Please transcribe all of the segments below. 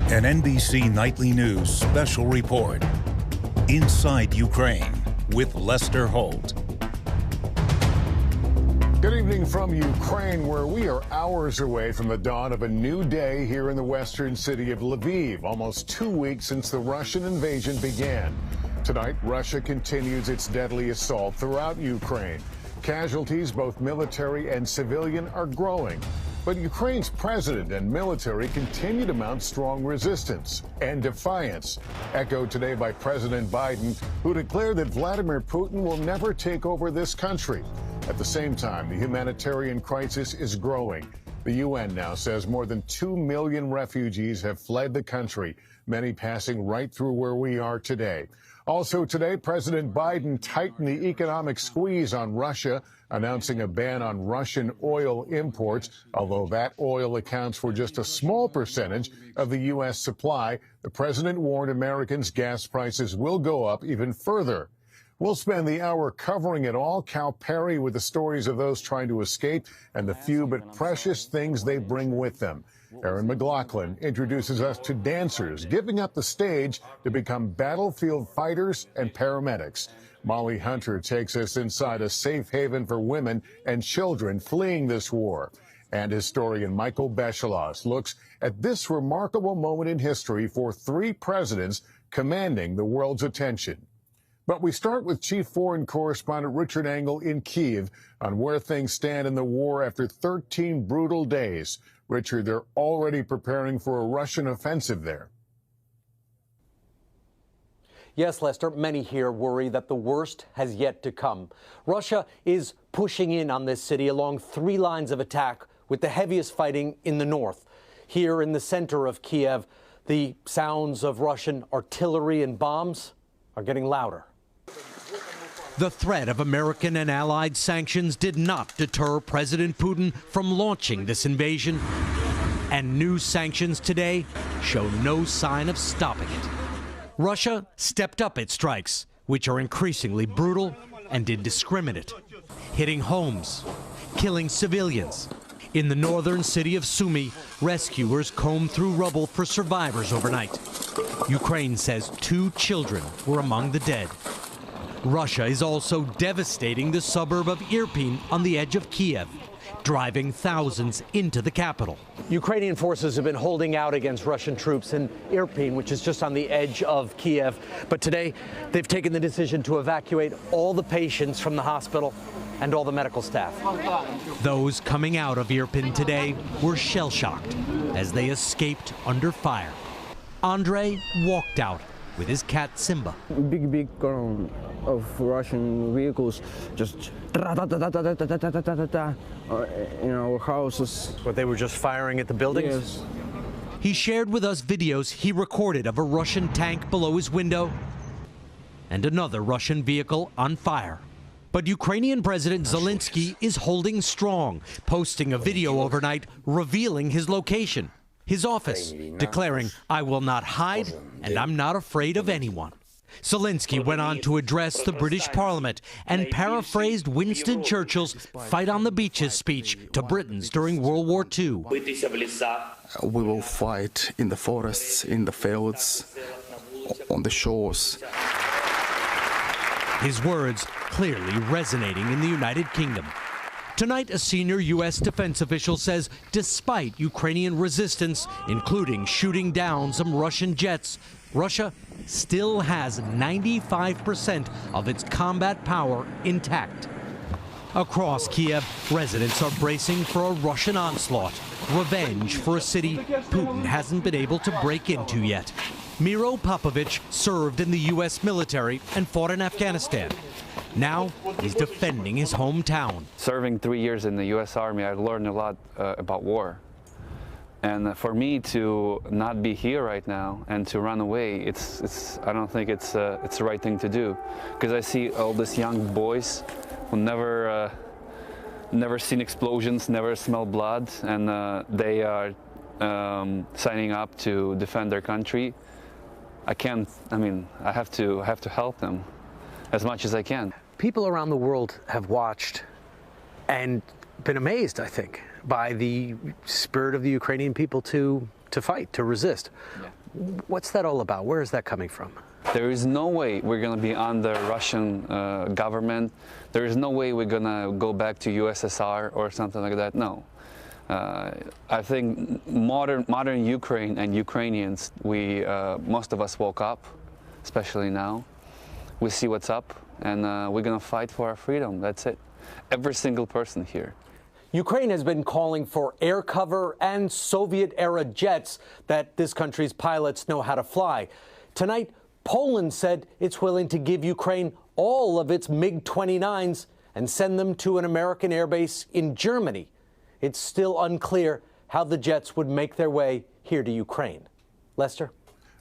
An NBC Nightly News special report. Inside Ukraine with Lester Holt. Good evening from Ukraine, where we are hours away from the dawn of a new day here in the western city of Lviv, almost 2 weeks since the Russian invasion began. Tonight, Russia continues its deadly assault throughout Ukraine. Casualties, both military and civilian, are growing. But Ukraine's president and military continue to mount strong resistance and defiance, echoed today by President Biden, who declared that Vladimir Putin will never take over this country. At the same time, the humanitarian crisis is growing. The UN now says more than 2 million refugees have fled the country, many passing right through where we are today. Also today, President Biden tightened the economic squeeze on Russia, announcing a ban on Russian oil imports. Although that oil accounts for just a small percentage of the U.S. supply, the president warned Americans gas prices will go up even further. We'll spend the hour covering it all. Cal Perry with the stories of those trying to escape and the few but precious things they bring with them. Aaron McLaughlin introduces us to dancers giving up the stage to become battlefield fighters and paramedics. Molly Hunter takes us inside a safe haven for women and children fleeing this war. And historian Michael Beschelos looks at this remarkable moment in history for 3 presidents commanding the world's attention. But we start with Chief Foreign Correspondent Richard Engel in Kyiv on where things stand in the war after 13 brutal days. Richard, they're already preparing for a Russian offensive there. Yes, Lester, many here worry that the worst has yet to come. Russia is pushing in on this city along 3 lines of attack, with the heaviest fighting in the north. Here in the center of Kyiv, the sounds of Russian artillery and bombs are getting louder. The threat of American and allied sanctions did not deter President Putin from launching this invasion. And new sanctions today show no sign of stopping it. Russia stepped up its strikes, which are increasingly brutal and indiscriminate, hitting homes, killing civilians. In the northern city of Sumy, rescuers combed through rubble for survivors overnight. Ukraine says 2 children were among the dead. Russia is also devastating the suburb of Irpin on the edge of Kyiv, driving thousands into the capital. Ukrainian forces have been holding out against Russian troops in Irpin, which is just on the edge of Kyiv. But today, they've taken the decision to evacuate all the patients from the hospital and all the medical staff. Those coming out of Irpin today were shell-shocked as they escaped under fire. Andre walked out with his cat Simba. Big column of Russian vehicles just in our houses. But they were just firing at the buildings? Yes. He shared with us videos he recorded of a Russian tank below his window and another Russian vehicle on fire. But Ukrainian President Zelensky is holding strong, posting a video overnight revealing his location, his office, declaring, "I will not hide and I'm not afraid of anyone." Zelensky went on to address the British Parliament and paraphrased Winston Churchill's Fight on the Beaches speech to Britons during World War II. We will fight in the forests, in the fields, on the shores. His words clearly resonating in the United Kingdom. Tonight, a senior U.S. defense official says despite Ukrainian resistance, including shooting down some Russian jets, Russia still has 95% of its combat power intact. Across Kyiv, residents are bracing for a Russian onslaught, revenge for a city Putin hasn't been able to break into yet. Miro Popovich served in the U.S. military and fought in Afghanistan. Now he's defending his hometown. Serving 3 years in the U.S. Army, I learned a lot about war. And for me to not be here right now and to run away, I don't think it's the right thing to do. Because I see all these young boys who never seen explosions, never smelled blood, and they are signing up to defend their country. I have to help them as much as I can. People around the world have watched and been amazed, I think, by the spirit of the Ukrainian people to to fight, to resist. Yeah. What's that all about? Where is that coming from? There is no way we're going to be under Russian government. There is no way we're going to go back to USSR or something like that. No. I think modern Ukraine and Ukrainians, most of us woke up, especially now. We see what's up, and we're going to fight for our freedom. That's it. Every single person here. Ukraine has been calling for air cover and Soviet-era jets that this country's pilots know how to fly. Tonight, Poland said it's willing to give Ukraine all of its MiG-29s and send them to an American airbase in Germany. It's still unclear how the jets would make their way here to Ukraine. Lester?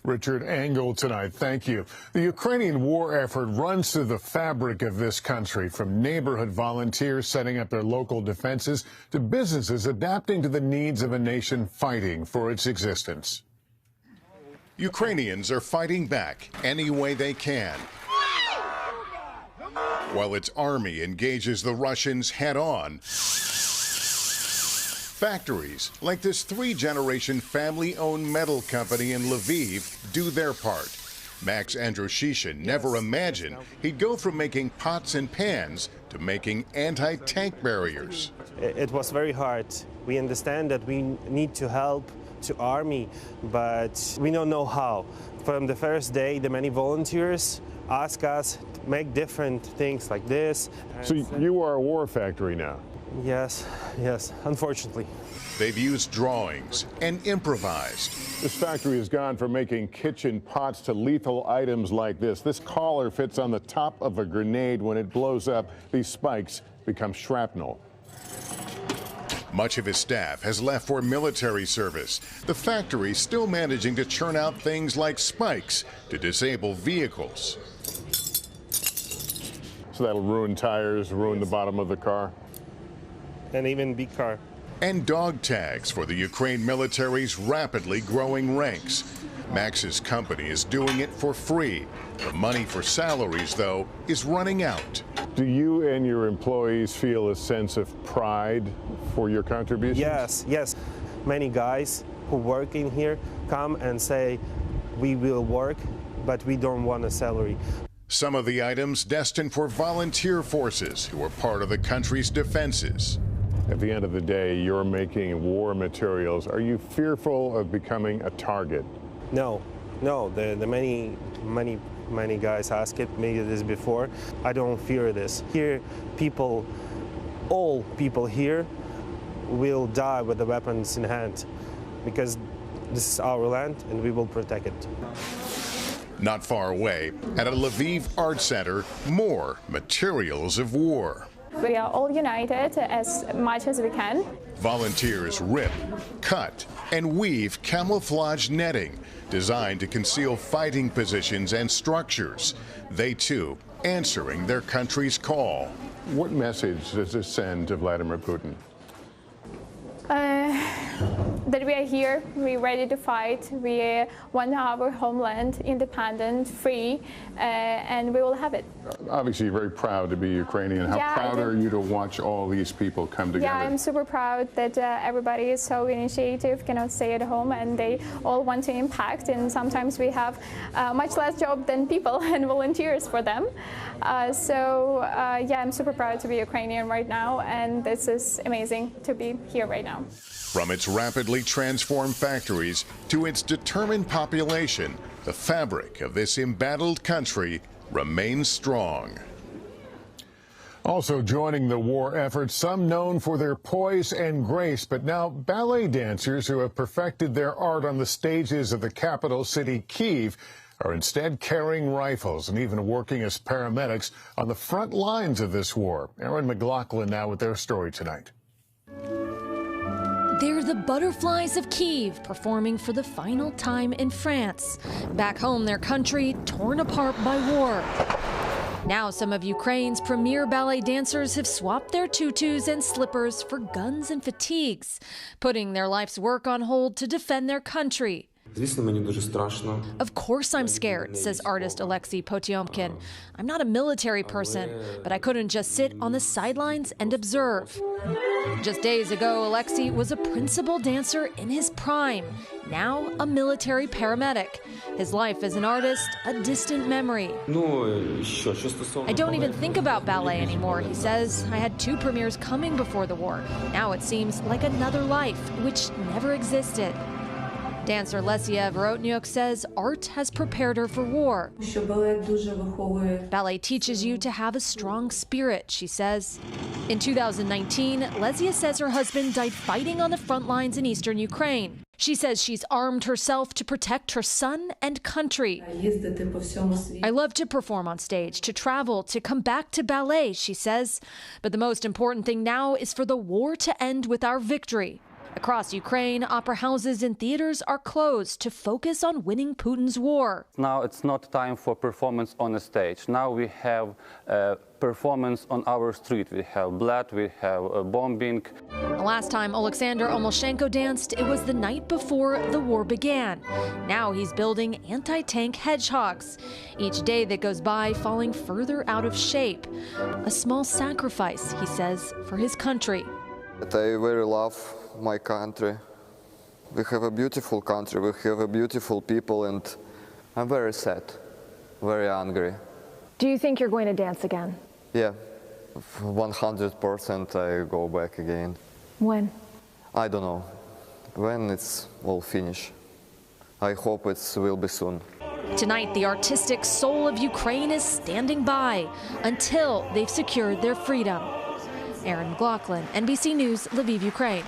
Richard Engel tonight. Thank you. The Ukrainian war effort runs through the fabric of this country, from neighborhood volunteers setting up their local defenses to businesses adapting to the needs of a nation fighting for its existence. Ukrainians are fighting back any way they can, while its army engages the Russians head-on. Factories like this three-generation family-owned metal company in Lviv do their part. Max Androshishin never imagined he'd go from making pots and pans to making anti-tank barriers. It was very hard. We understand that we need to help to army, but we don't know how. From the first day, the many volunteers ask us to make different things like this. So you are a war factory now? Yes, unfortunately. They've used drawings and improvised. This factory has gone from making kitchen pots to lethal items like this. This collar fits on the top of a grenade. When it blows up, these spikes become shrapnel. Much of his staff has left for military service. The factory still managing to churn out things like spikes to disable vehicles. So that'll ruin tires, ruin the bottom of the car? And even big car. And dog tags for the Ukraine military's rapidly growing ranks. Max's company is doing it for free. The money for salaries, though, is running out. Do you and your employees feel a sense of pride for your contributions? Yes. Many guys who work in here come and say, we will work, but we don't want a salary. Some of the items destined for volunteer forces who are part of the country's defenses. At the end of the day, you're making war materials. Are you fearful of becoming a target? No. The many guys ask it, maybe this before. I don't fear this. Here, all people here will die with the weapons in hand, because this is our land and we will protect it. Not far away, at a Lviv art center, more materials of war. We are all united as much as we can. Volunteers rip, cut, and weave camouflage netting designed to conceal fighting positions and structures. They, too, answering their country's call. What message does this send to Vladimir Putin? That we are here, we're ready to fight, we want our homeland independent, free, and we will have it. Obviously, you're very proud to be Ukrainian. How proud are you to watch all these people come together? Yeah, I'm super proud that everybody is so initiative, cannot stay at home, and they all want to impact, and sometimes we have much less job than people and volunteers for them. Yeah, I'm super proud to be Ukrainian right now, and this is amazing to be here right now. From its rapidly transformed factories to its determined population, the fabric of this embattled country remains strong. Also joining the war effort, some known for their poise and grace, but now ballet dancers who have perfected their art on the stages of the capital city, Kyiv, are instead carrying rifles and even working as paramedics on the front lines of this war. Aaron McLaughlin now with their story tonight. They're the Butterflies of Kyiv, performing for the final time in France. Back home, their country torn apart by war. Now some of Ukraine's premier ballet dancers have swapped their tutus and slippers for guns and fatigues, putting their life's work on hold to defend their country. Of course I'm scared, says artist Alexei Potyomkin. I'm not a military person, but I couldn't just sit on the sidelines and observe. Just days ago, Alexei was a principal dancer in his prime, now a military paramedic. His life as an artist, a distant memory. I don't even think about ballet anymore, he says. I had 2 premieres coming before the war. Now it seems like another life, which never existed. Dancer Lesia Vorotnyuk says art has prepared her for war. Ballet teaches you to have a strong spirit, she says. In 2019, Lesia says her husband died fighting on the front lines in eastern Ukraine. She says she's armed herself to protect her son and country. I love to perform on stage, to travel, to come back to ballet, she says. But the most important thing now is for the war to end with our victory. Across Ukraine, opera houses and theaters are closed to focus on winning Putin's war. Now it's not time for performance on a stage. Now we have performance on our street. We have blood, we have bombing. The last time Alexander Omelshenko danced, it was the night before the war began. Now he's building anti-tank hedgehogs. Each day that goes by falling further out of shape. A small sacrifice, he says, for his country. I very love my country. We have a beautiful country, we have a beautiful people, and I'm very sad, very angry. Do you think you're going to dance again? Yeah, 100% I go back again. When? I don't know. When it's all finished. I hope it will be soon. Tonight, the artistic soul of Ukraine is standing by until they've secured their freedom. Aaron McLaughlin, NBC News, Lviv, Ukraine.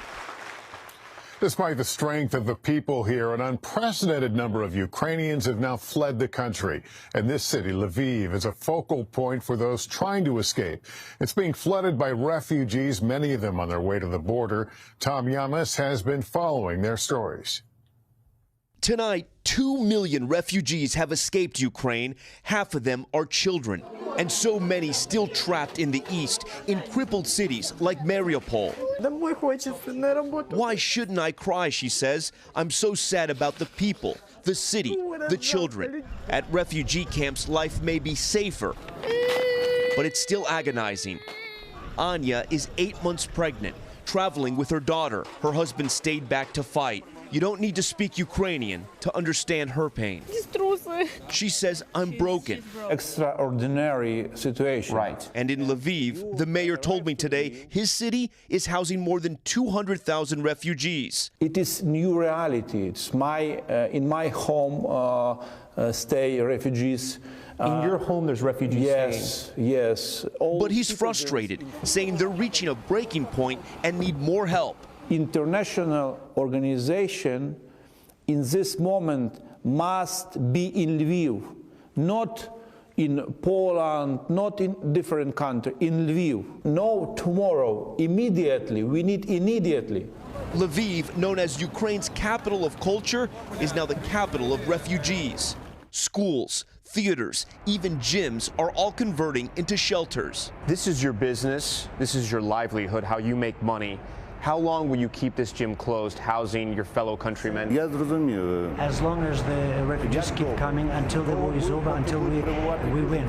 Despite the strength of the people here, an unprecedented number of Ukrainians have now fled the country. And this city, Lviv, is a focal point for those trying to escape. It's being flooded by refugees, many of them on their way to the border. Tom Yamas has been following their stories. Tonight, 2 million refugees have escaped Ukraine. Half of them are children. And so many still trapped in the east, in crippled cities like Mariupol. Why shouldn't I cry, she says. I'm so sad about the people, the city, the children. At refugee camps, life may be safer, but it's still agonizing. Anya is 8 months pregnant, traveling with her daughter. Her husband stayed back to fight. You don't need to speak Ukrainian to understand her pain. She says, I'm broken. Extraordinary situation. Right. And in Lviv, the mayor told me today his city is housing more than 200,000 refugees. It is new reality. It's in my home stay refugees. In your home, there's refugees staying? Yes. But he's frustrated, saying they're reaching a breaking point and need more help. International organization in this moment must be in Lviv, not in Poland, not in different countries, in Lviv. No tomorrow, immediately, we need immediately. Lviv, known as Ukraine's capital of culture, is now the capital of refugees. Schools, theaters, even gyms are all converting into shelters. This is your business, this is your livelihood, how you make money. How long will you keep this gym closed, housing your fellow countrymen? As long as the refugees keep coming, until the war is over, until we win.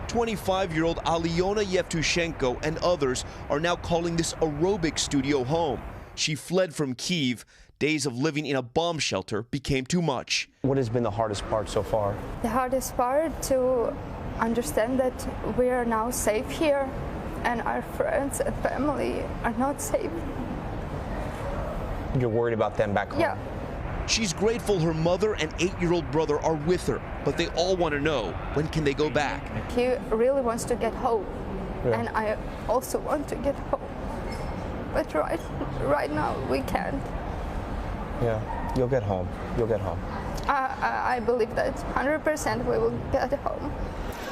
25-year-old Alyona Yevtushenko and others are now calling this aerobic studio home. She fled from Kyiv. Days of living in a bomb shelter became too much. What has been the hardest part so far? The hardest part to understand that we are now safe here and our friends and family are not safe. You're worried about them back home? Yeah. She's grateful her mother and 8-year-old brother are with her, but they all want to know, when can they go back? He really wants to get home, and I also want to get home. But right now we can't. Yeah, you'll get home. You'll get home. I believe that 100% we will get home.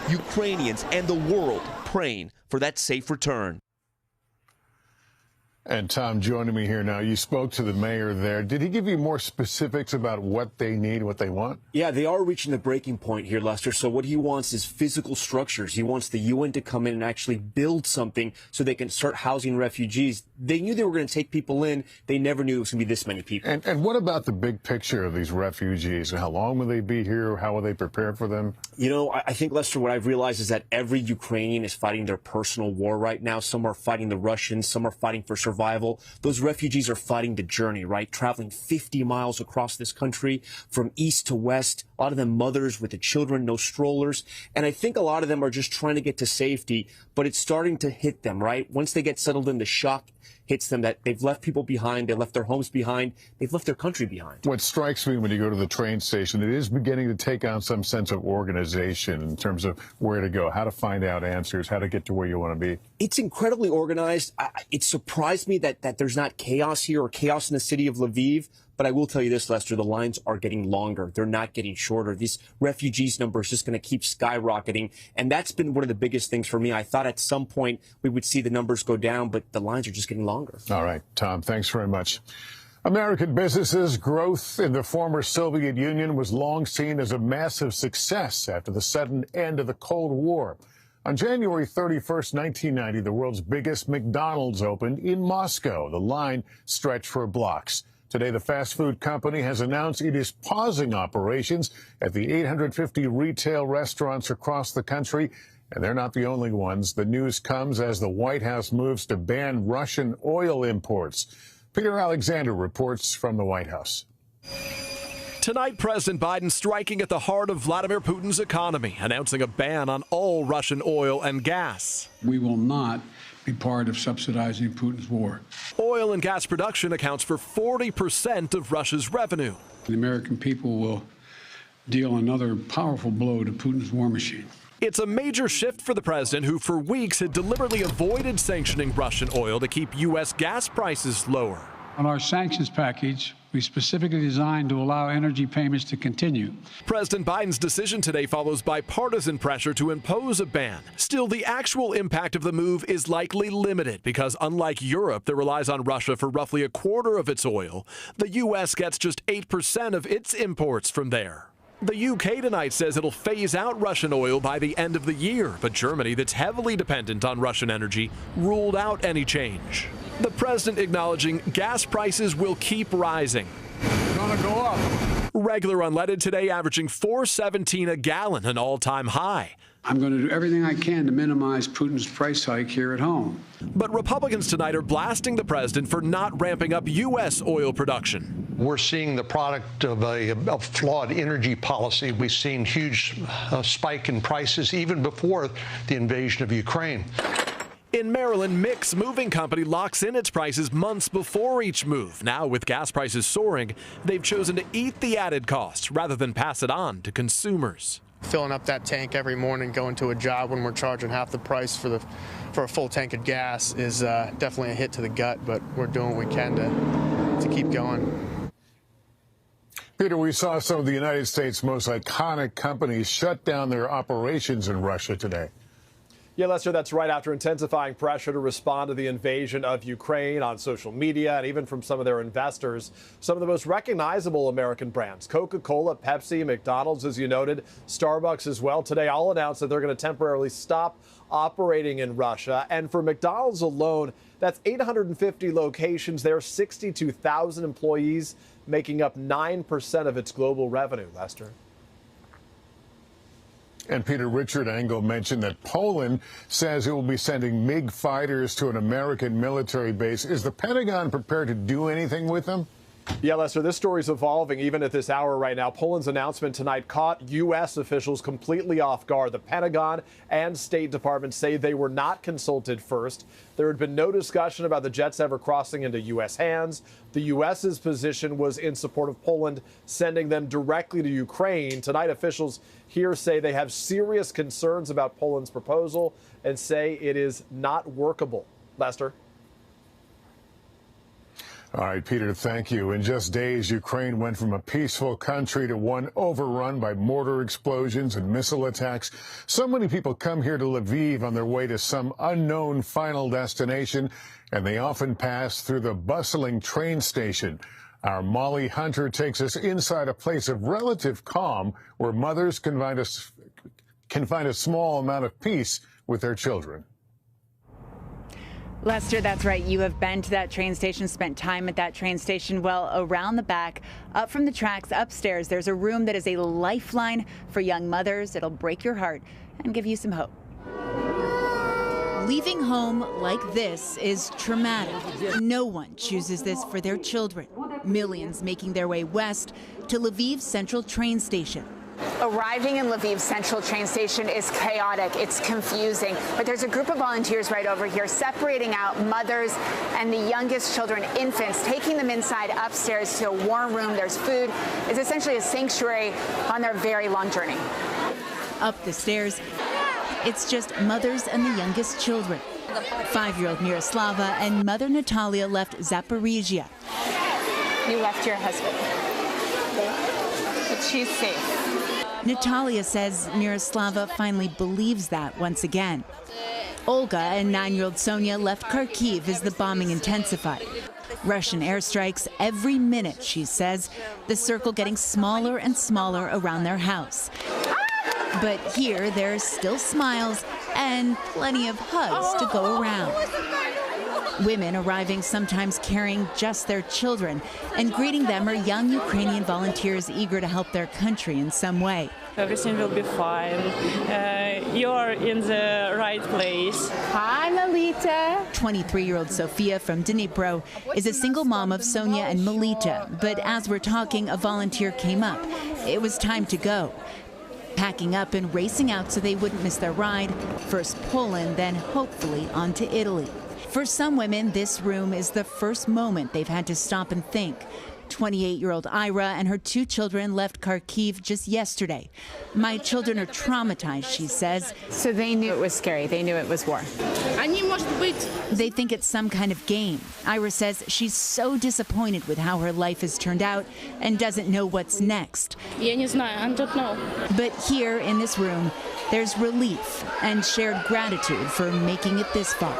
Ukrainians and the world praying for that safe return. And Tom, joining me here now, you spoke to the mayor there. Did he give you more specifics about what they need, what they want? Yeah, they are reaching the breaking point here, Lester. So what he wants is physical structures. He wants the UN to come in and actually build something so they can start housing refugees. They knew they were going to take people in. They never knew it was going to be this many people. And what about the big picture of these refugees? How long will they be here? How will they prepare for them? You know, I think, Lester, what I've realized is that every Ukrainian is fighting their personal war right now. Some are fighting the Russians. Some are fighting for survival. survival. Those refugees are fighting the journey, right? Traveling 50 miles across this country from east to west. A lot of them mothers with the children, no strollers. And I think a lot of them are just trying to get to safety, but it's starting to hit them, right? Once they get settled in, the shock hits them that they've left people behind, they left their homes behind, they've left their country behind. What strikes me when you go to the train station, it is beginning to take on some sense of organization in terms of where to go, how to find out answers, how to get to where you want to be. It's incredibly organized. It surprised me that there's not chaos here or chaos in the city of Lviv. But I will tell you this, Lester, the lines are getting longer. They're not getting shorter. These refugees numbers just going to keep skyrocketing. And that's been one of the biggest things for me. I thought at some point we would see the numbers go down, but the lines are just getting longer. All right, Tom, thanks very much. American businesses' growth in the former Soviet Union was long seen as a massive success after the sudden end of the Cold War. On January 31st, 1990, the world's biggest McDonald's opened in Moscow. The line stretched for blocks. Today, the fast food company has announced it is pausing operations at the 850 retail restaurants across the country, and they're not the only ones. The news comes as the White House moves to ban Russian oil imports. Peter Alexander reports from the White House. Tonight, President Biden striking at the heart of Vladimir Putin's economy, announcing a ban on all Russian oil and gas. We will not be part of subsidizing Putin's war. Oil and gas production accounts for 40% of Russia's revenue. The American people will deal another powerful blow to Putin's war machine. It's a major shift for the president, who for weeks had deliberately avoided sanctioning Russian oil to keep U.S. gas prices lower. On our sanctions package, we specifically designed to allow energy payments to continue. President Biden's decision today follows bipartisan pressure to impose a ban. Still, the actual impact of the move is likely limited because, unlike Europe that relies on Russia for roughly a quarter of its oil, the U.S. gets just 8% of its imports from there. The UK tonight says it'll phase out Russian oil by the end of the year, but Germany, that's heavily dependent on Russian energy, ruled out any change. The president acknowledging gas prices will keep rising. It's gonna go up. Regular unleaded today averaging $4.17 a gallon, an all-time high. I'm going to do everything I can to minimize Putin's price hike here at home. But Republicans tonight are blasting the president for not ramping up U.S. oil production. We're seeing the product of a flawed energy policy. We've seen huge spike in prices even before the invasion of Ukraine. In Maryland, Mix Moving Company locks in its prices months before each move. Now, with gas prices soaring, they've chosen to eat the added costs rather than pass it on to consumers. Filling up that tank every morning, going to a job when we're charging half the price for a full tank of gas is definitely a hit to the gut, but we're doing what we can to keep going. Peter, we saw some of the United States' most iconic companies shut down their operations in Russia today. Yeah, Lester, that's right. After intensifying pressure to respond to the invasion of Ukraine on social media and even from some of their investors, some of the most recognizable American brands, Coca-Cola, Pepsi, McDonald's, as you noted, Starbucks as well, today all announced that they're going to temporarily stop operating in Russia. And for McDonald's alone, that's 850 locations there, 62,000 employees, making up 9% of its global revenue, Lester. And Peter, Richard Engel mentioned that Poland says it will be sending MiG fighters to an American military base. Is the Pentagon prepared to do anything with them? Yeah, Lester, this story's evolving even at this hour right now. Poland's announcement tonight caught U.S. officials completely off guard. The Pentagon and State Department say they were not consulted first. There had been no discussion about the jets ever crossing into U.S. hands. The U.S.'s position was in support of Poland, sending them directly to Ukraine. Tonight, officials here say they have serious concerns about Poland's proposal and say it is not workable. Lester? All right, Peter, thank you. In just days, Ukraine went from a peaceful country to one overrun by mortar explosions and missile attacks. So many people come here to Lviv on their way to some unknown final destination, and they often pass through the bustling train station. Our Molly Hunter takes us inside a place of relative calm where mothers can find a small amount of peace with their children. Lester, that's right. You have been to that train station, spent time at that train station. Well, around the back, up from the tracks, upstairs, there's a room that is a lifeline for young mothers. It'll break your heart and give you some hope. Leaving home like this is traumatic. No one chooses this for their children. Millions making their way west to Lviv's central train station. Arriving in Lviv's central train station is chaotic. It's confusing. But there's a group of volunteers right over here separating out mothers and the youngest children, infants, taking them inside upstairs to a warm room. There's food. It's essentially a sanctuary on their very long journey. Up the stairs, it's just mothers and the youngest children. 5-year-old Miroslava and mother Natalia left Zaporizhia. You left your husband, but she's safe. Natalia says Miroslava finally believes that once again. Olga and 9-year-old Sonia left Kharkiv as the bombing intensified. Russian airstrikes every minute, she says, the circle getting smaller and smaller around their house. But here, there's still smiles and plenty of hugs to go around. Women arriving sometimes carrying just their children, and greeting them are young Ukrainian volunteers eager to help their country in some way. Everything will be fine. You're in the right place. Hi, Melita. 23-year-old Sofia from Dnipro is a single mom of Sonia and Melita. But as we're talking, a volunteer came up. It was time to go. Packing up and racing out so they wouldn't miss their ride. First Poland, then hopefully on to Italy. For some women, this room is the first moment they've had to stop and think. 28-year-old Ira and her 2 children left Kharkiv just yesterday. My children are traumatized, she says. So they knew it was scary. They knew it was war. They think it's some kind of game. Ira says she's so disappointed with how her life has turned out and doesn't know what's next. I don't know. But here in this room, there's relief and shared gratitude for making it this far.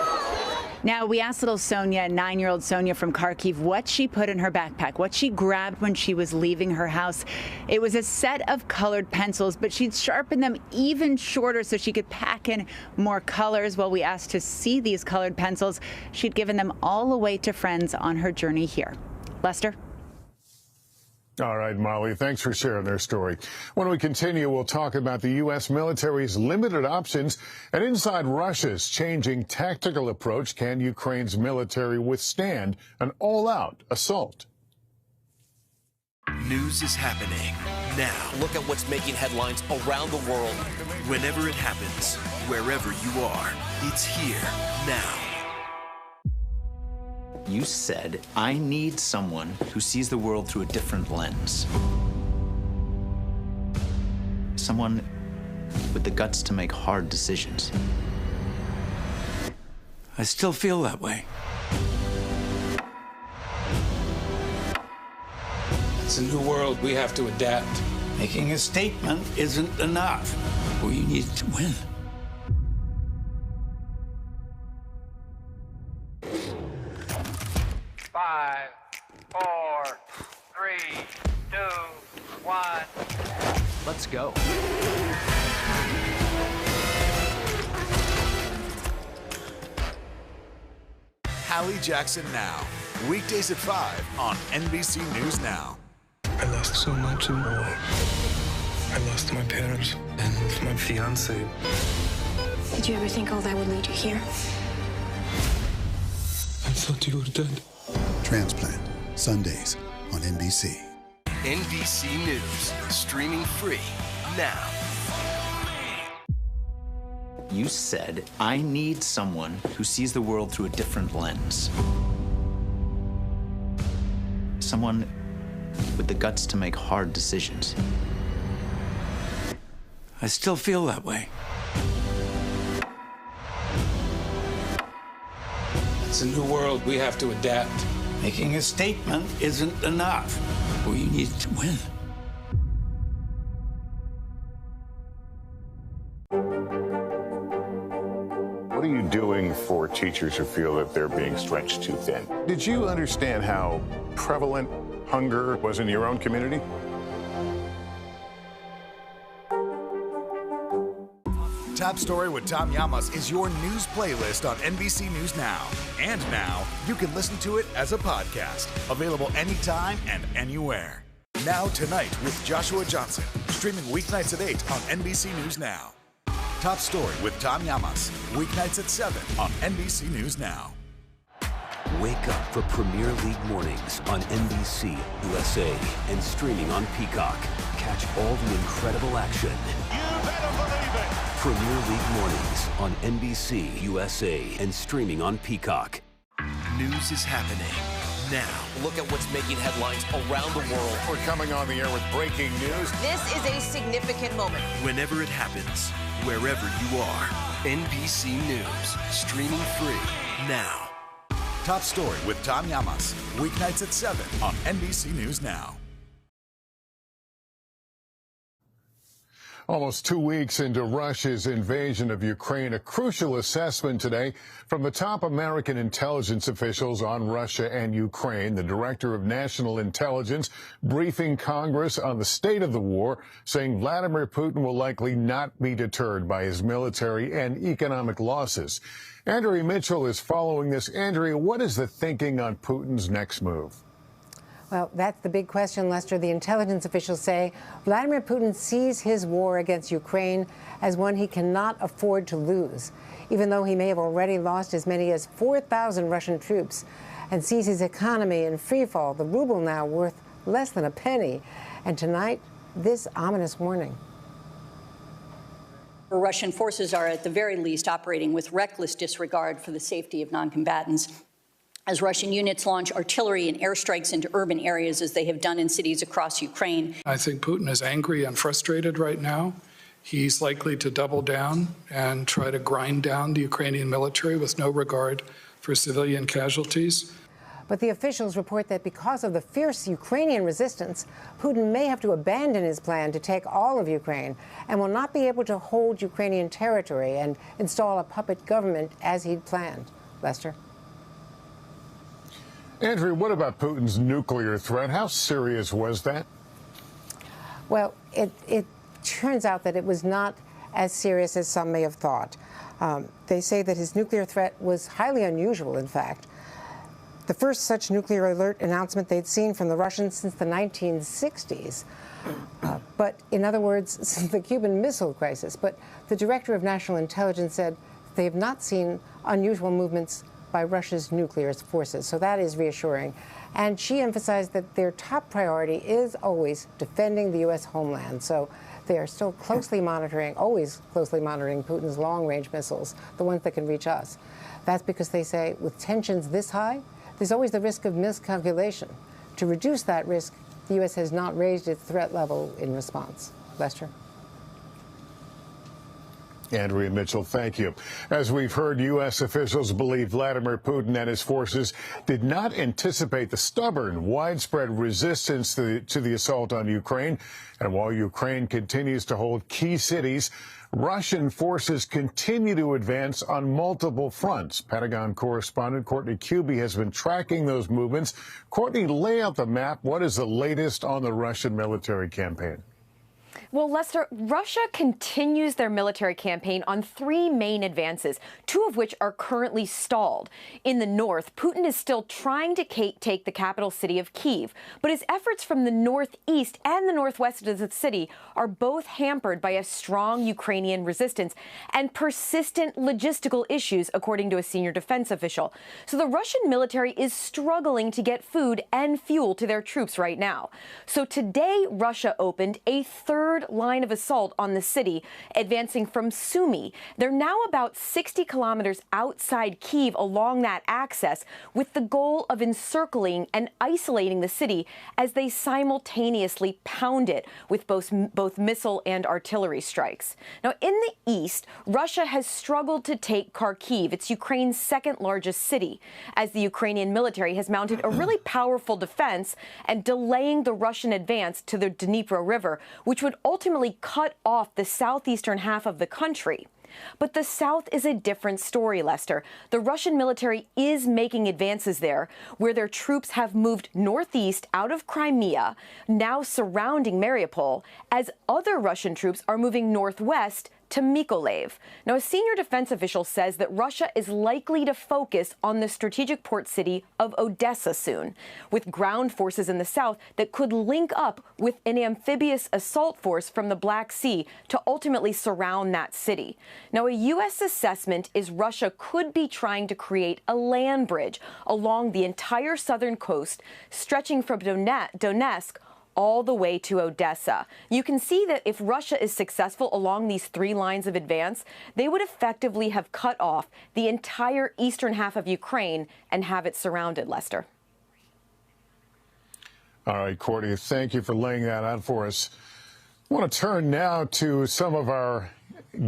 Now, we asked little Sonia, 9-year-old Sonia from Kharkiv, what she put in her backpack, what she grabbed when she was leaving her house. It was a set of colored pencils, but she'd sharpened them even shorter so she could pack in more colors. Well, we asked to see these colored pencils. She'd given them all away to friends on her journey here. Lester? All right, Molly, thanks for sharing their story. When we continue, we'll talk about the U.S. military's limited options and inside Russia's changing tactical approach. Can Ukraine's military withstand an all-out assault? News is happening now. Look at what's making headlines around the world. Whenever it happens, wherever you are, it's here now. You said, I need someone who sees the world through a different lens. Someone with the guts to make hard decisions. I still feel that way. It's a new world. We have to adapt. Making a statement isn't enough. We need to win. Five, 4, 3, 2, 1. Let's go. Hallie Jackson Now. Weekdays at 5 on NBC News Now. I lost so much in war. I lost my parents and my fiance. Did you ever think all that would lead you here? I thought you were dead. Transplant, Sundays on NBC. NBC News, streaming free now. You said, I need someone who sees the world through a different lens. Someone with the guts to make hard decisions. I still feel that way. It's a new world. We have to adapt. Making a statement isn't enough. We need to win. What are you doing for teachers who feel that they're being stretched too thin? Did you understand how prevalent hunger was in your own community? Top Story with Tom Llamas is your news playlist on NBC News Now. And now, you can listen to it as a podcast. Available anytime and anywhere. Now Tonight with Joshua Johnson. Streaming weeknights at 8 on NBC News Now. Top Story with Tom Llamas, weeknights at 7 on NBC News Now. Wake up for Premier League mornings on NBC USA and streaming on Peacock. Catch all the incredible action. You better believe it. Premier League mornings on NBC USA and streaming on Peacock. News is happening now. Look at what's making headlines around the world. We're coming on the air with breaking news. This is a significant moment. Whenever it happens, wherever you are. NBC News, streaming free now. Top Story with Tom Llamas, weeknights at 7 on NBC News Now. Almost 2 weeks into Russia's invasion of Ukraine, a crucial assessment today from the top American intelligence officials on Russia and Ukraine. The Director of National Intelligence briefing Congress on the state of the war, saying Vladimir Putin will likely not be deterred by his military and economic losses. Andrea Mitchell is following this. Andrea, what is the thinking on Putin's next move? Well, that's the big question, Lester. The intelligence officials say Vladimir Putin sees his war against Ukraine as one he cannot afford to lose, even though he may have already lost as many as 4,000 Russian troops and sees his economy in freefall, the ruble now worth less than a penny. And tonight, this ominous warning. Russian forces are at the very least operating with reckless disregard for the safety of non-combatants, as Russian units launch artillery and airstrikes into urban areas as they have done in cities across Ukraine. I think Putin is angry and frustrated right now. He's likely to double down and try to grind down the Ukrainian military with no regard for civilian casualties. But the officials report that because of the fierce Ukrainian resistance, Putin may have to abandon his plan to take all of Ukraine and will not be able to hold Ukrainian territory and install a puppet government as he'd planned. Lester? Andrea, what about Putin's nuclear threat? How serious was that? Well, it turns out that it was not as serious as some may have thought. They say that his nuclear threat was highly unusual, in fact. The first such nuclear alert announcement they'd seen from the Russians since the 1960s. But in other words, since the Cuban Missile Crisis. But the Director of National Intelligence said they have not seen unusual movements by Russia's nuclear forces, so that is reassuring. And she emphasized that their top priority is always defending the U.S. homeland. So they are still closely monitoring, always closely monitoring Putin's long-range missiles, the ones that can reach us. That's because they say with tensions this high, there's always the risk of miscalculation. To reduce that risk, the U.S. has not raised its threat level in response. Lester? Andrea Mitchell, thank you. As we've heard, U.S. officials believe Vladimir Putin and his forces did not anticipate the stubborn, widespread resistance to the assault on Ukraine. And while Ukraine continues to hold key cities, Russian forces continue to advance on multiple fronts. Pentagon correspondent Courtney Kuby has been tracking those movements. Courtney, lay out the map. What is the latest on the Russian military campaign? Well, Lester, Russia continues their military campaign on three main advances, two of which are currently stalled. In the north, Putin is still trying to take the capital city of Kyiv, but his efforts from the northeast and the northwest of the city are both hampered by a strong Ukrainian resistance and persistent logistical issues, according to a senior defense official. So the Russian military is struggling to get food and fuel to their troops right now. So today, Russia opened a third line of assault on the city, advancing from Sumy. They're now about 60 kilometers outside Kyiv along that axis, with the goal of encircling and isolating the city as they simultaneously pound it with both missile and artillery strikes. Now, in the east, Russia has struggled to take Kharkiv, it's Ukraine's second largest city, as the Ukrainian military has mounted a really powerful defense and delaying the Russian advance to the Dnipro River, which would ultimately cut off the southeastern half of the country. But the south is a different story, Lester. The Russian military is making advances there, where their troops have moved northeast out of Crimea, now surrounding Mariupol, as other Russian troops are moving northwest to Mykolaiv. Now, a senior defense official says that Russia is likely to focus on the strategic port city of Odessa soon, with ground forces in the south that could link up with an amphibious assault force from the Black Sea to ultimately surround that city. Now, a U.S. assessment is Russia could be trying to create a land bridge along the entire southern coast, stretching from Donetsk all the way to Odessa. You can see that if Russia is successful along these three lines of advance, they would effectively have cut off the entire eastern half of Ukraine and have it surrounded, Lester. All right, Courtney, thank you for laying that out for us. I want to turn now to some of our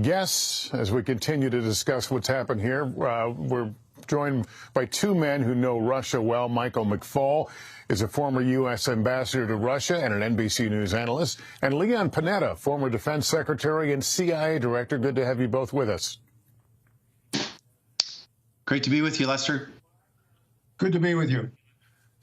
guests as we continue to discuss what's happened here. We're joined by two men who know Russia well. Michael McFaul is a former U.S. ambassador to Russia and an NBC News analyst, and Leon Panetta, former defense secretary and CIA director. Good to have you both with us. Great to be with you, Lester. Good to be with you.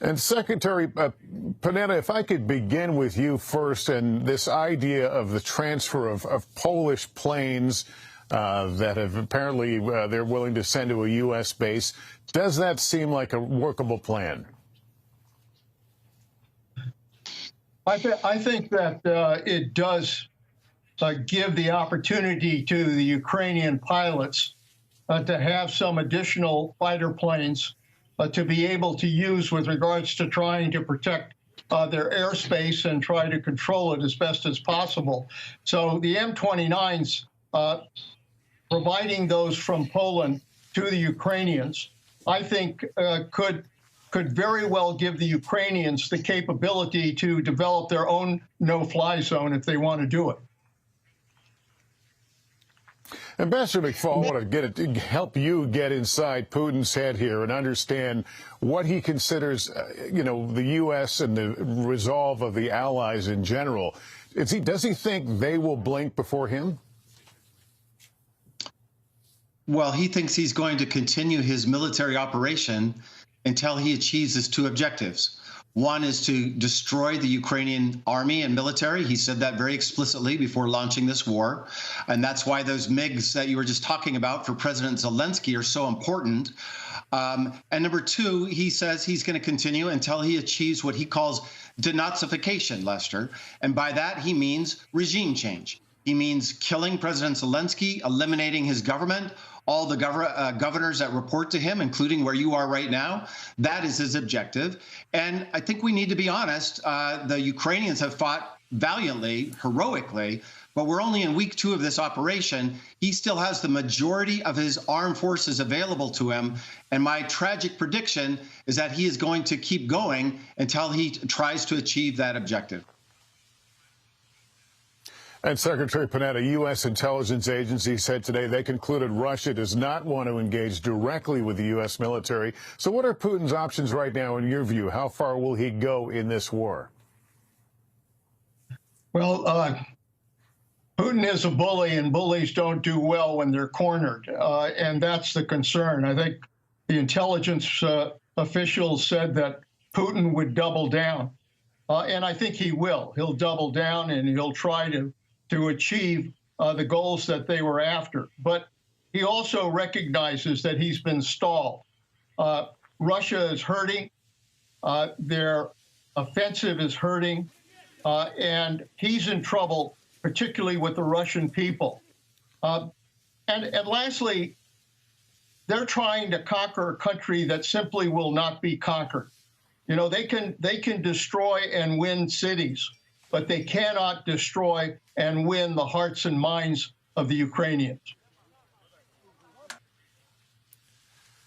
And Secretary Panetta, if I could begin with you first, and this idea of the transfer of Polish planes that have apparently they're willing to send to a U.S. base, does that seem like a workable plan? I think that it does give the opportunity to the Ukrainian pilots to have some additional fighter planes to be able to use with regards to trying to protect their airspace and try to control it as best as possible. So the M29s, providing those from Poland to the Ukrainians, I think could very well give the Ukrainians the capability to develop their own no-fly zone if they want to do it. Ambassador McFaul, I want to help you get inside Putin's head here and understand what he considers, the U.S. and the resolve of the allies in general. Does he think they will blink before him? Well, he thinks he's going to continue his military operation until he achieves his two objectives. One is to destroy the Ukrainian army and military. He said that very explicitly before launching this war. And that's why those MiGs that you were just talking about for President Zelensky are so important. And number two, he says he's going to continue until he achieves what he calls denazification, Lester. And by that, he means regime change. He means killing President Zelensky, eliminating his government, all the governors that report to him, including where you are right now. That is his objective. And I think we need to be honest. The Ukrainians have fought valiantly, heroically, but we're only in week 2 of this operation. He still has the majority of his armed forces available to him. And my tragic prediction is that he is going to keep going until he tries to achieve that objective. And Secretary Panetta, U.S. intelligence agencies said today they concluded Russia does not want to engage directly with the U.S. military. So what are Putin's options right now, in your view? How far will he go in this war? Well, Putin is a bully, and bullies don't do well when they're cornered. And that's the concern. I think the intelligence officials said that Putin would double down. And I think he will. He'll double down, and he'll try to achieve the goals that they were after. But he also recognizes that he's been stalled. Russia is hurting. Their offensive is hurting. And he's in trouble, particularly with the Russian people. And lastly, they're trying to conquer a country that simply will not be conquered. You know, they can destroy and win cities, but they cannot destroy and win the hearts and minds of the Ukrainians.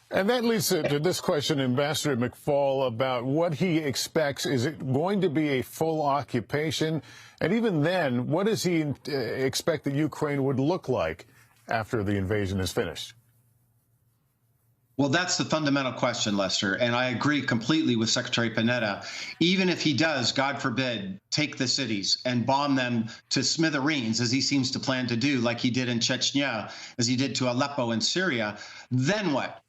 And that leads to this question, Ambassador McFaul, about what he expects. Is it going to be a full occupation? And even then, what does he expect that Ukraine would look like after the invasion is finished? Well, that's the fundamental question, Lester, and I agree completely with Secretary Panetta. Even if he does, God forbid, take the cities and bomb them to smithereens, as he seems to plan to do, like he did in Chechnya, as he did to Aleppo in Syria, then what?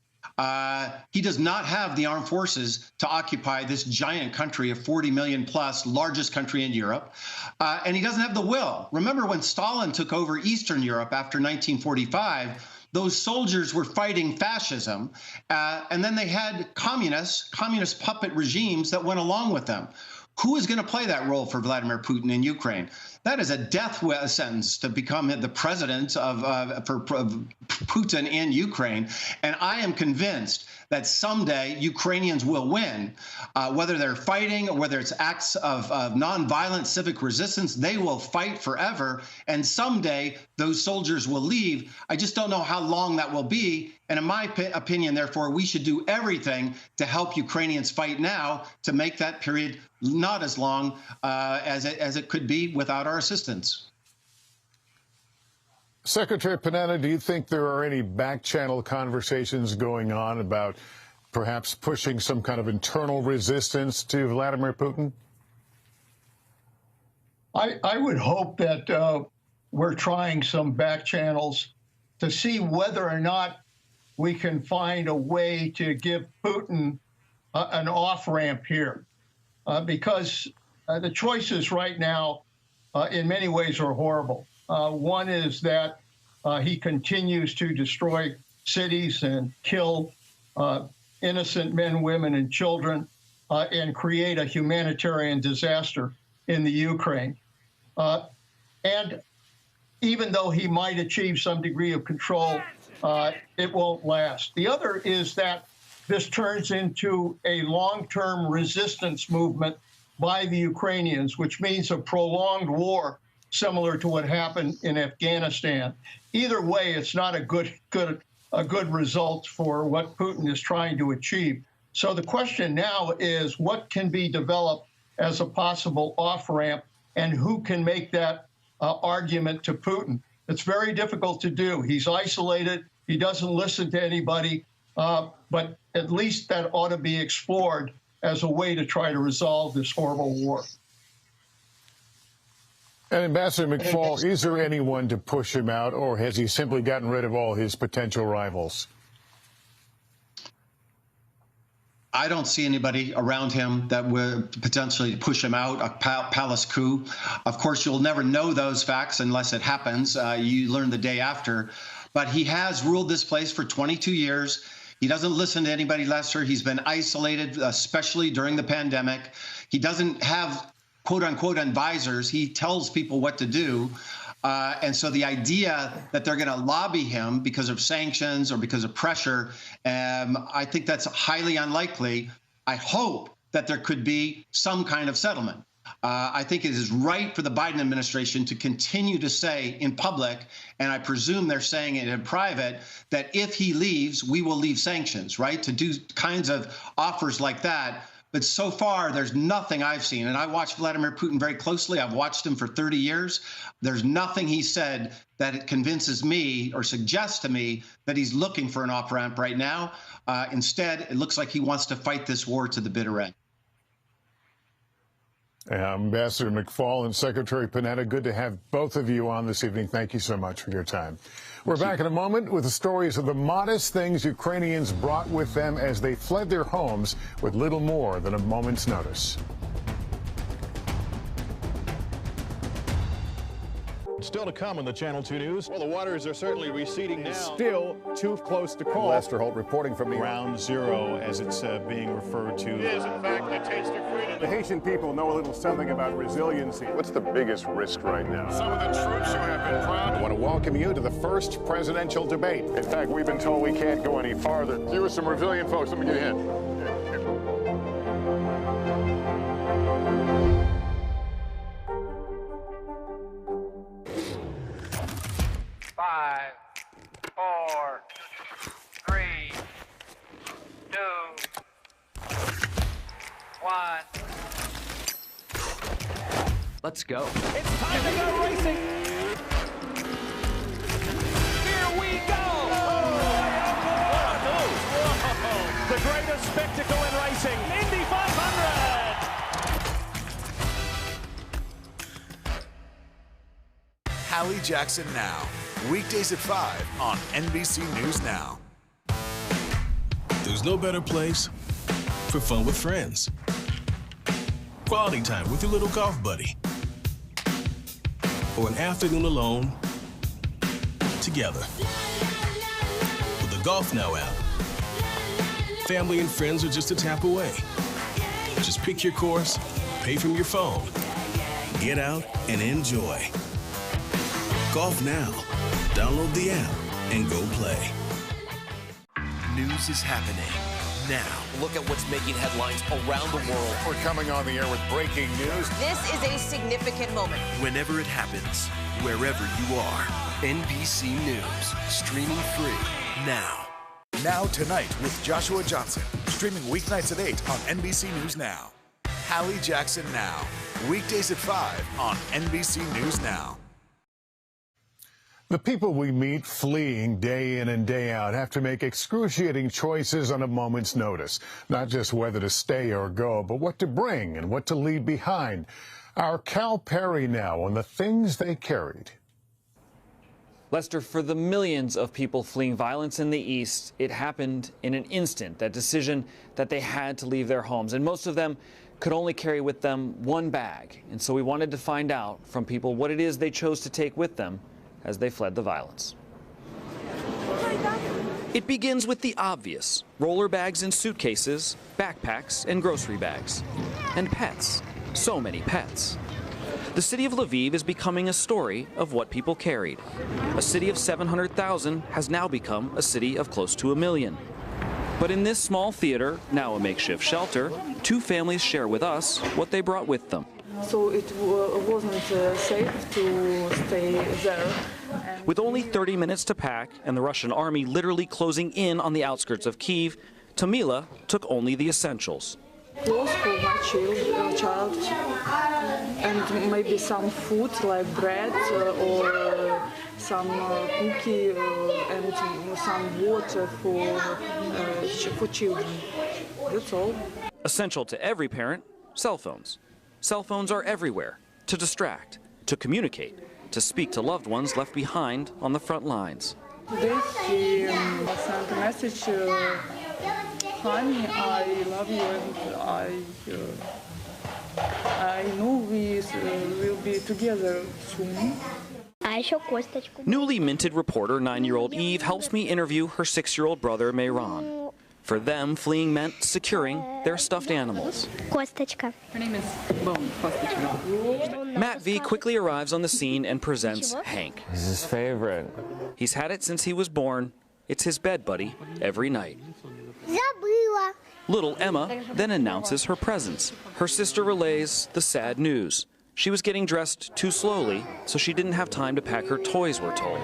He does not have the armed forces to occupy this giant country of 40 million plus, largest country in Europe. And he doesn't have the will. Remember when Stalin took over Eastern Europe after 1945, those soldiers were fighting fascism, and then they had communist puppet regimes that went along with them. Who is going to play that role for Vladimir Putin in Ukraine? That is a death sentence to become the president of Putin in Ukraine. And I am convinced that someday Ukrainians will win. Whether they're fighting or whether it's acts of nonviolent civic resistance, they will fight forever. And someday those soldiers will leave. I just don't know how long that will be. And in my opinion, therefore, we should do everything to help Ukrainians fight now to make that period not as long as it could be without our assistance. Secretary Panetta, do you think there are any back-channel conversations going on about perhaps pushing some kind of internal resistance to Vladimir Putin? I would hope that we're trying some back channels to see whether or not we can find a way to give Putin an off-ramp here, because the choices right now in many ways are horrible. One is that he continues to destroy cities and kill innocent men, women, and children, and create a humanitarian disaster in the Ukraine. And even though he might achieve some degree of control, it won't last. The other is that this turns into a long-term resistance movement by the Ukrainians, which means a prolonged war similar to what happened in Afghanistan. Either way, it's not a good result for what Putin is trying to achieve. So the question now is what can be developed as a possible off-ramp, and who can make that argument to Putin? It's very difficult to do. He's isolated. He doesn't listen to anybody. But at least that ought to be explored as a way to try to resolve this horrible war. And Ambassador McFaul, is there anyone to push him out, or has he simply gotten rid of all his potential rivals? I don't see anybody around him that would potentially push him out, a palace coup. Of course, you'll never know those facts unless it happens. You learn the day after. But he has ruled this place for 22 years. He doesn't listen to anybody, Lester. He's been isolated, especially during the pandemic. He doesn't have, quote unquote, advisors. He tells people what to do. And so the idea that they're going to lobby him because of sanctions or because of pressure, I think that's highly unlikely. I hope that there could be some kind of settlement. I think it is right for the Biden administration to continue to say in public, and I presume they're saying it in private, that if he leaves, we will leave sanctions, right? To do kinds of offers like that. But so far, there's nothing I've seen. And I watched Vladimir Putin very closely. I've watched him for 30 years. There's nothing he said that it convinces me or suggests to me that he's looking for an off-ramp right now. Instead, it looks like he wants to fight this war to the bitter end. Ambassador McFaul and Secretary Panetta, good to have both of you on this evening. Thank you so much for your time. We're back in a moment with the stories of the modest things Ukrainians brought with them as they fled their homes with little more than a moment's notice. Still to come on the Channel 2 News. Well, the waters are certainly receding now. Still too close to call. Lester Holt reporting from Ground Zero, as it's being referred to. It is, in fact, a taste of freedom. The Haitian people know a little something about resiliency. What's the biggest risk right now? Some of the troops who have been proud. I want to welcome you to the first presidential debate. In fact, we've been told we can't go any farther. You with some resilient folks. Let me get a hint. 5, 4, 3, 2, 1. Let's go. It's time to go racing. Here we go. The greatest spectacle in racing. Indy 500. Hallie Jackson Now. Weekdays at 5 on NBC News Now. There's no better place for fun with friends. Quality time with your little golf buddy. Or an afternoon alone together. With the Golf Now app, family and friends are just a tap away. Just pick your course, pay from your phone, get out and enjoy. Golf Now. Download the app and go play. News is happening now. Look at what's making headlines around the world. We're coming on the air with breaking news. This is a significant moment. Whenever it happens, wherever you are. NBC News, streaming free now. Now Tonight with Joshua Johnson, streaming weeknights at 8 on NBC News Now. Hallie Jackson Now, weekdays at 5 on NBC News Now. The people we meet fleeing day in and day out have to make excruciating choices on a moment's notice. Not just whether to stay or go, but what to bring and what to leave behind. Our Cal Perry now on the things they carried. Lester, for the millions of people fleeing violence in the East, it happened in an instant, that decision that they had to leave their homes. And most of them could only carry with them one bag. And so we wanted to find out from people what it is they chose to take with them as they fled the violence. It begins with the obvious: roller bags and suitcases, backpacks and grocery bags, and pets. So many pets. The city of Lviv is becoming a story of what people carried. A city of 700,000 has now become a city of close to 1 million. But in this small theater, now a makeshift shelter, two families share with us what they brought with them. So it wasn't safe to stay there. With only 30 minutes to pack and the Russian army literally closing in on the outskirts of Kyiv, Tamila took only the essentials. Clothes for my child, and maybe some food like bread or some cookie and some water for children. That's all. Essential to every parent: cell phones. Cell phones are everywhere, to distract, to communicate, to speak to loved ones left behind on the front lines. Today he sent a message, honey, I love you, and I know we will be together soon. Newly minted reporter 9-year-old Eve helps me interview her 6-year-old brother Meyran. For them, fleeing meant securing their stuffed animals. Косточка. Her name is Bone. Matt V quickly arrives on the scene and presents Hank. This is his favorite. He's had it since he was born. It's his bed buddy every night. Little Emma then announces her presence. Her sister relays the sad news. She was getting dressed too slowly, so she didn't have time to pack her toys, we're told.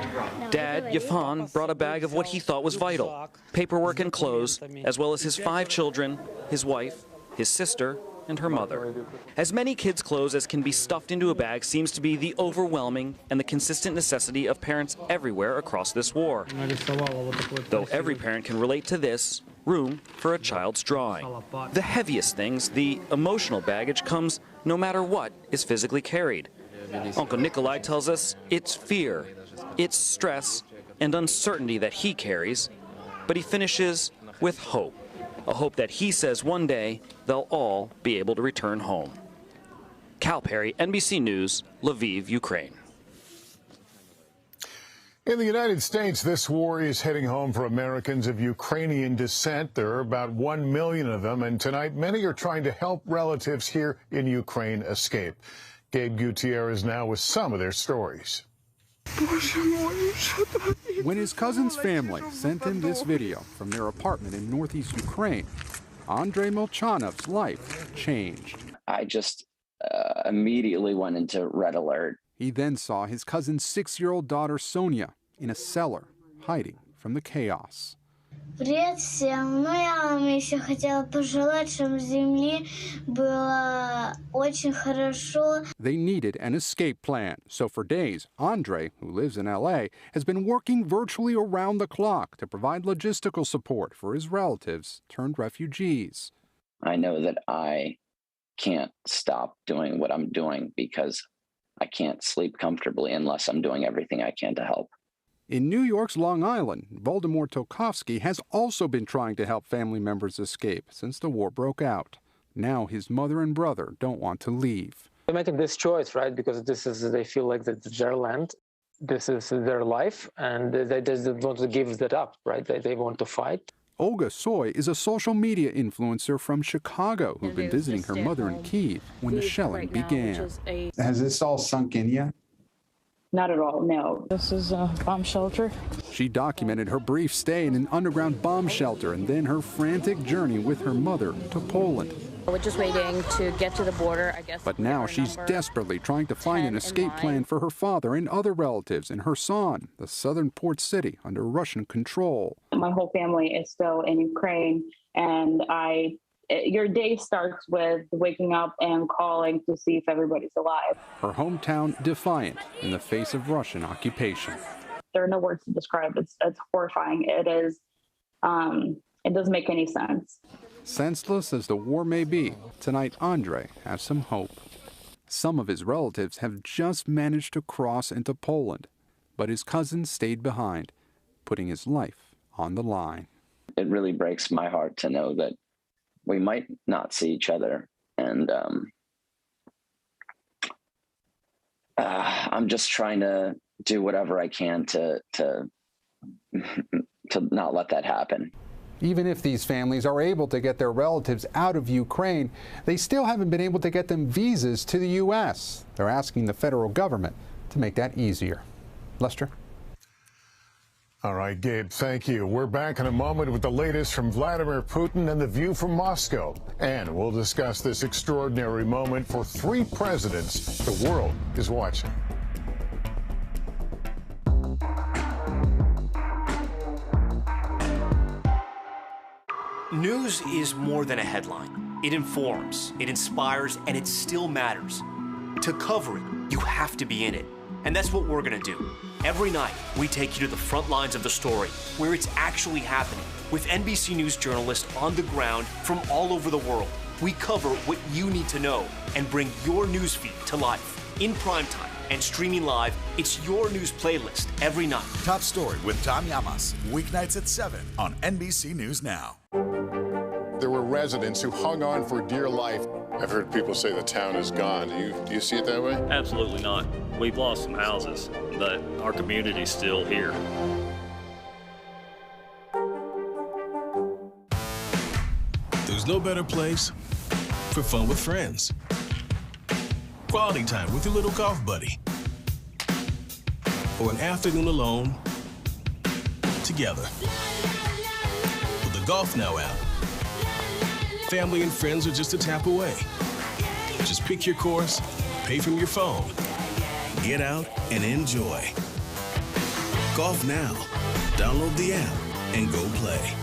Dad, Yafan, brought a bag of what he thought was vital: paperwork and clothes, as well as his 5 children, his wife, his sister, and her mother. As many kids' clothes as can be stuffed into a bag seems to be the overwhelming and the consistent necessity of parents everywhere across this war. Though every parent can relate to this: room for a child's drawing. The heaviest things, the emotional baggage, comes no matter what is physically carried. Uncle Nikolai tells us it's fear, it's stress, and uncertainty that he carries, but he finishes with hope. A hope that he says one day they'll all be able to return home. Cal Perry, NBC News, Lviv, Ukraine. In the United States, this war is heading home for Americans of Ukrainian descent. There are about 1 million of them, and tonight many are trying to help relatives here in Ukraine escape. Gabe Gutierrez now with some of their stories. When his cousin's family sent him this video from their apartment in northeast Ukraine, Andrei Molchanov's life changed. I just immediately went into red alert. He then saw his cousin's 6-year-old daughter Sonia in a cellar, hiding from the chaos. Привет всем. Я вам еще хотела пожелать, чтобы в земле было очень хорошо. They needed an escape plan, so for days, Andre, who lives in LA, has been working virtually around the clock to provide logistical support for his relatives turned refugees. I know that I can't stop doing what I'm doing because I can't sleep comfortably unless I'm doing everything I can to help. In New York's Long Island, Voldemort Tokovsky has also been trying to help family members escape since the war broke out. Now his mother and brother don't want to leave. They're making this choice, right? Because they feel like that's their land. This is their life, and they just don't want to give that up, right? They want to fight. Olga Soy is a social media influencer from Chicago who's been visiting her mother in Kyiv when the shelling began. Has this all sunk in yet? Not at all, no. This is a bomb shelter. She documented her brief stay in an underground bomb shelter and then her frantic journey with her mother to Poland. We're just waiting to get to the border, I guess. But now she's desperately trying to find an escape plan for her father and other relatives in Kherson, the southern port city under Russian control. My whole family is still in Ukraine, and your day starts with waking up and calling to see if everybody's alive. Her hometown defiant in the face of Russian occupation. There are no words to describe it. It's horrifying. It is. It doesn't make any sense. Senseless as the war may be, tonight Andrei has some hope. Some of his relatives have just managed to cross into Poland, but his cousin stayed behind, putting his life on the line. It really breaks my heart to know that we might not see each other, and I'm just trying to do whatever I can to not let that happen. Even if these families are able to get their relatives out of Ukraine, they still haven't been able to get them visas to the U.S. They're asking the federal government to make that easier. Lester? All right, Gabe, thank you. We're back in a moment with the latest from Vladimir Putin and the view from Moscow. And we'll discuss this extraordinary moment for 3 presidents the world is watching. News is more than a headline. It informs, it inspires, and it still matters. To cover it, you have to be in it. And that's what we're gonna do. Every night, we take you to the front lines of the story, where it's actually happening, with NBC News journalists on the ground from all over the world. We cover what you need to know and bring your newsfeed to life. In primetime and streaming live, it's your news playlist every night. Top Story with Tom Llamas, weeknights at 7 on NBC News Now. There were residents who hung on for dear life. I've heard people say the town is gone. Do you see it that way? Absolutely not. We've lost some houses, but our community's still here. There's no better place for fun with friends. Quality time with your little golf buddy. Or an afternoon alone together. With the Golf Now app, family and friends are just a tap away. Just pick your course, pay from your phone, get out and enjoy. Golf Now. Download the app and go play.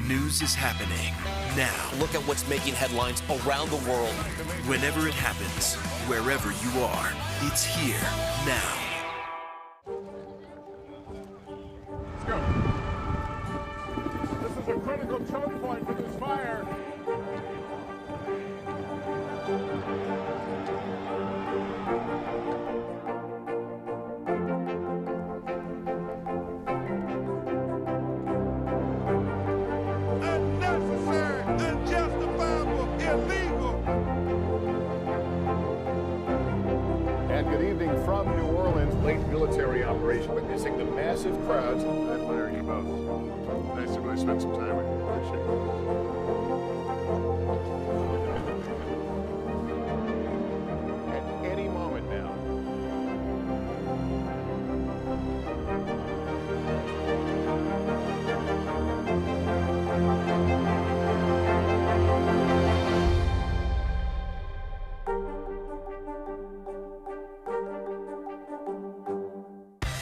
News is happening now. Look at what's making headlines around the world. Whenever it happens, wherever you are, it's here now. Let's go. This is a critical choke point for this fire. And good evening from New Orleans. Late military operation witnessing the massive crowds. I admire you both. Nice to really spend some time with you. Appreciate it. At any moment now.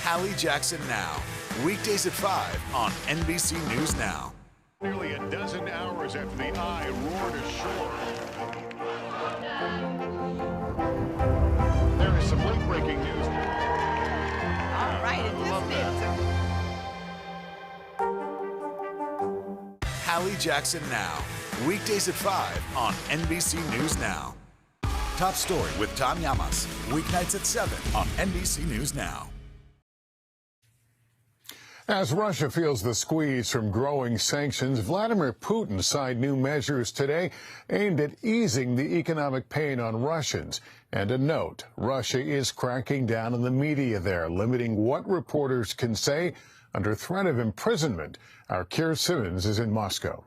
Hallie Jackson Now, weekdays at 5 on NBC News Now. Nearly a dozen hours after the eye roared ashore. There is some late-breaking news. All right, Hallie Jackson Now, weekdays at 5 on NBC News Now. Top Story with Tom Llamas, weeknights at 7 on NBC News Now. As Russia feels the squeeze from growing sanctions, Vladimir Putin signed new measures today aimed at easing the economic pain on Russians. And a note, Russia is cracking down on the media there, limiting what reporters can say under threat of imprisonment. Our Keir Simmons is in Moscow.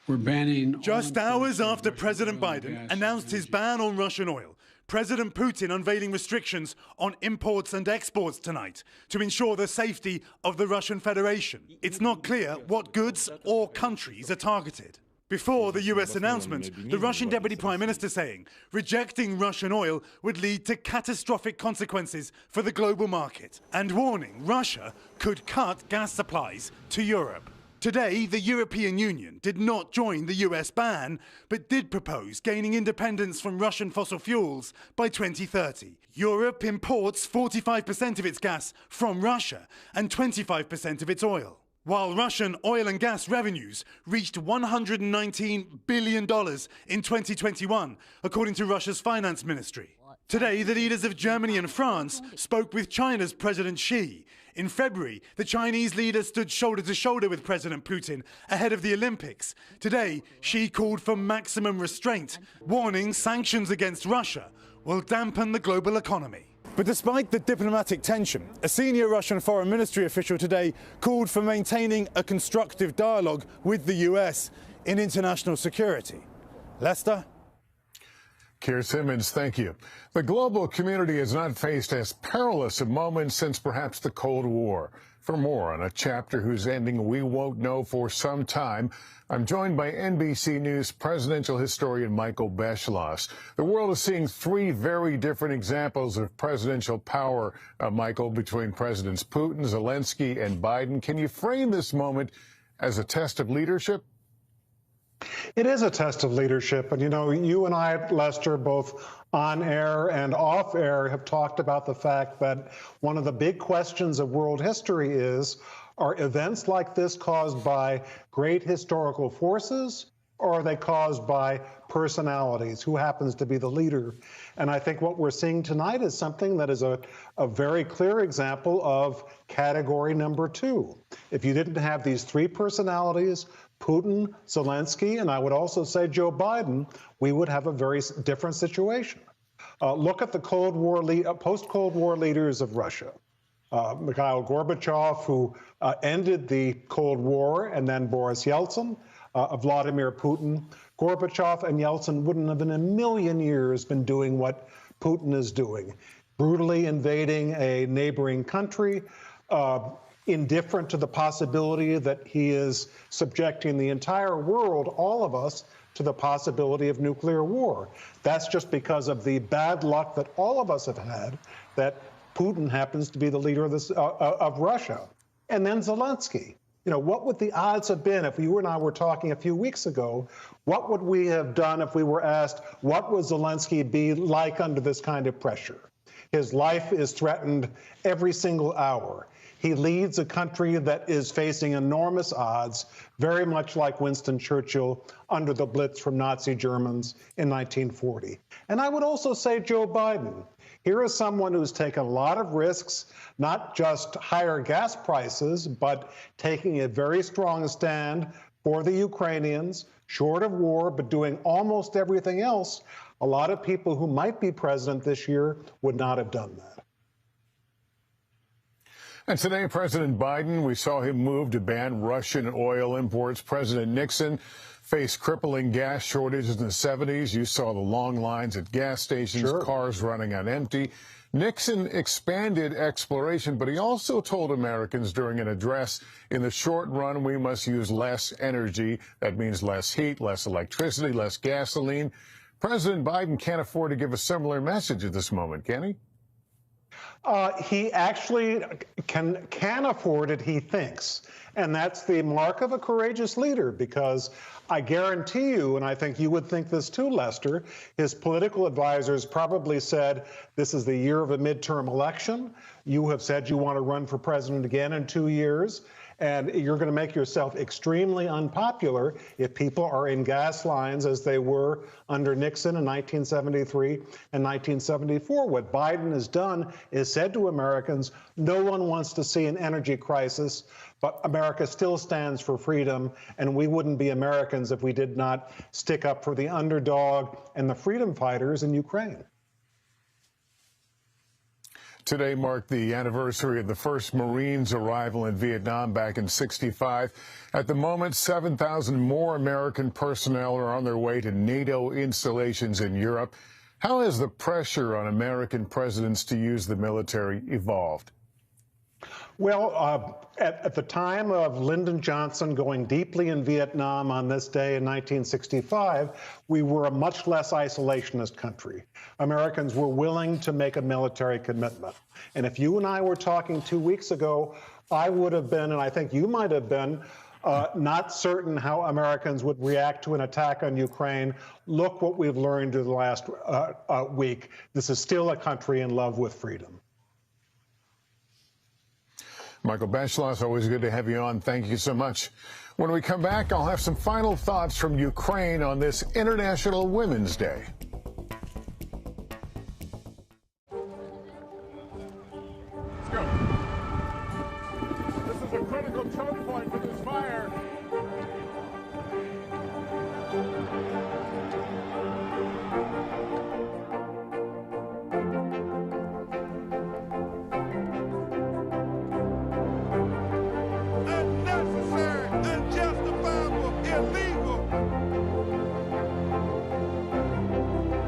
We're banning. Just hours after President Biden announced his ban on Russian oil, President Putin unveiling restrictions on imports and exports tonight to ensure the safety of the Russian Federation. It's not clear what goods or countries are targeted. Before the US announcement, the Russian Deputy Prime Minister saying rejecting Russian oil would lead to catastrophic consequences for the global market and warning Russia could cut gas supplies to Europe. Today, the European Union did not join the US ban, but did propose gaining independence from Russian fossil fuels by 2030. Europe imports 45% of its gas from Russia and 25% of its oil, while Russian oil and gas revenues reached $119 billion in 2021, according to Russia's finance ministry. Today, the leaders of Germany and France spoke with China's President Xi. In February, the Chinese leader stood shoulder to shoulder with President Putin ahead of the Olympics. Today, Xi called for maximum restraint, warning sanctions against Russia will dampen the global economy. But despite the diplomatic tension, a senior Russian foreign ministry official today called for maintaining a constructive dialogue with the US in international security. Lester? Keir Simmons, thank you. The global community has not faced as perilous a moment since perhaps the Cold War. For more on a chapter whose ending we won't know for some time, I'm joined by NBC News presidential historian Michael Beschloss. The world is seeing three very different examples of presidential power, Michael, between Presidents Putin, Zelensky, and Biden. Can you frame this moment as a test of leadership? It is a test of leadership. And, you know, you and I, Lester, both on air and off air, have talked about the fact that one of the big questions of world history is, are events like this caused by great historical forces, or are they caused by personalities? Who happens to be the leader? And I think what we're seeing tonight is something that is a very clear example of category number two. If you didn't have these three personalities, Putin, Zelensky, and I would also say Joe Biden, we would have a very different situation. Look at the Cold War, post-Cold War leaders of Russia. Mikhail Gorbachev, who ended the Cold War, and then Boris Yeltsin, Vladimir Putin. Gorbachev and Yeltsin wouldn't have in a million years been doing what Putin is doing, brutally invading a neighboring country, indifferent to the possibility that he is subjecting the entire world, all of us, to the possibility of nuclear war. That's just because of the bad luck that all of us have had, that Putin happens to be the leader of, of Russia. And then Zelensky. You know, what would the odds have been if you and I were talking a few weeks ago? What would we have done if we were asked, what would Zelensky be like under this kind of pressure? His life is threatened every single hour. He leads a country that is facing enormous odds, very much like Winston Churchill under the Blitz from Nazi Germans in 1940. And I would also say Joe Biden. Here is someone who's taken a lot of risks, not just higher gas prices, but taking a very strong stand for the Ukrainians, short of war, but doing almost everything else. A lot of people who might be president this year would not have done that. And today, President Biden, we saw him move to ban Russian oil imports. President Nixon faced crippling gas shortages in the 70s. You saw the long lines at gas stations, cars running on empty. Nixon expanded exploration, but he also told Americans during an address, in the short run, we must use less energy. That means less heat, less electricity, less gasoline. President Biden can't afford to give a similar message at this moment, can he? He actually can afford it, he thinks. And that's the mark of a courageous leader, because I guarantee you, and I think you would think this too, Lester, his political advisors probably said, this is the year of a midterm election. You have said you want to run for president again in 2 years. And you're going to make yourself extremely unpopular if people are in gas lines as they were under Nixon in 1973 and 1974. What Biden has done is said to Americans, no one wants to see an energy crisis, but America still stands for freedom, and we wouldn't be Americans if we did not stick up for the underdog and the freedom fighters in Ukraine. Today marked the anniversary of the first Marines' arrival in Vietnam back in '65. At the moment, 7,000 more American personnel are on their way to NATO installations in Europe. How has the pressure on American presidents to use the military evolved? Well, at the time of Lyndon Johnson going deeply in Vietnam on this day in 1965, we were a much less isolationist country. Americans were willing to make a military commitment. And if you and I were talking 2 weeks ago, I would have been, and I think you might have been, not certain how Americans would react to an attack on Ukraine. Look what we've learned in the last week. This is still a country in love with freedom. Michael Beschloss, always good to have you on. Thank you so much. When we come back, I'll have some final thoughts from Ukraine on this International Women's Day. Let's go. This is a critical choke point for this fire.